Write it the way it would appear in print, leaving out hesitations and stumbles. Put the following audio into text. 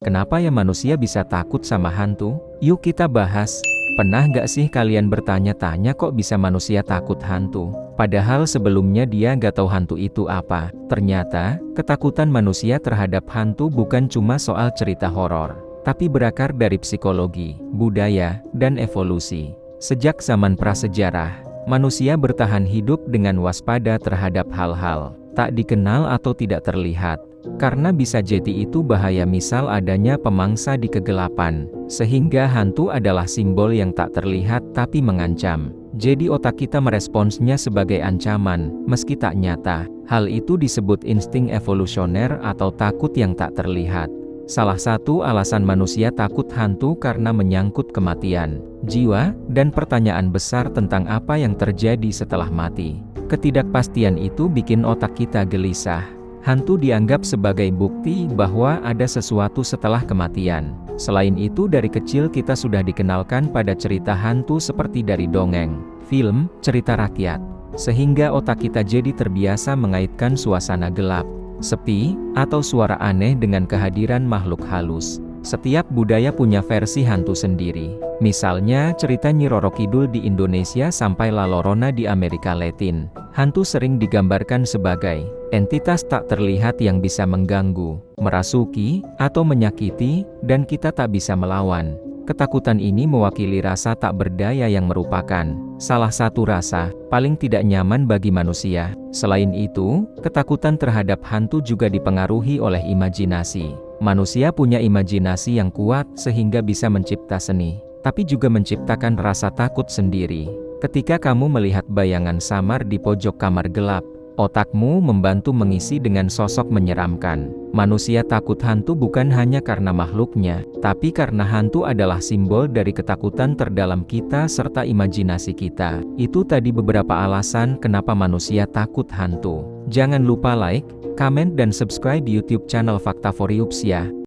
Kenapa ya manusia bisa takut sama hantu? Yuk kita bahas. Pernah nggak sih kalian bertanya-tanya kok bisa manusia takut hantu? Padahal sebelumnya dia nggak tahu hantu itu apa. Ternyata, ketakutan manusia terhadap hantu bukan cuma soal cerita horor, tapi berakar dari psikologi, budaya, dan evolusi. Sejak zaman prasejarah, manusia bertahan hidup dengan waspada terhadap hal-hal tak dikenal atau tidak terlihat. Karena bisa jadi itu bahaya, misal adanya pemangsa di kegelapan, sehingga hantu adalah simbol yang tak terlihat tapi mengancam. Jadi otak kita meresponsnya sebagai ancaman, meski tak nyata. Hal itu disebut insting evolusioner atau takut yang tak terlihat. Salah satu alasan manusia takut hantu karena menyangkut kematian, jiwa, dan pertanyaan besar tentang apa yang terjadi setelah mati. Ketidakpastian itu bikin otak kita gelisah. Hantu dianggap sebagai bukti bahwa ada sesuatu setelah kematian. Selain itu, dari kecil kita sudah dikenalkan pada cerita hantu seperti dari dongeng, film, cerita rakyat. Sehingga otak kita jadi terbiasa mengaitkan suasana gelap, sepi, atau suara aneh dengan kehadiran makhluk halus. Setiap budaya punya versi hantu sendiri. Misalnya cerita Nyi Roro Kidul di Indonesia sampai La Llorona di Amerika Latin. Hantu sering digambarkan sebagai entitas tak terlihat yang bisa mengganggu, merasuki, atau menyakiti, dan kita tak bisa melawan. Ketakutan ini mewakili rasa tak berdaya yang merupakan salah satu rasa paling tidak nyaman bagi manusia. Selain itu, ketakutan terhadap hantu juga dipengaruhi oleh imajinasi. Manusia punya imajinasi yang kuat sehingga bisa mencipta seni, tapi juga menciptakan rasa takut sendiri. Ketika kamu melihat bayangan samar di pojok kamar gelap, otakmu membantu mengisi dengan sosok menyeramkan. Manusia takut hantu bukan hanya karena makhluknya, tapi karena hantu adalah simbol dari ketakutan terdalam kita serta imajinasi kita. Itu tadi beberapa alasan kenapa manusia takut hantu. Jangan lupa like, comment, dan subscribe YouTube channel Fakta for Yups ya.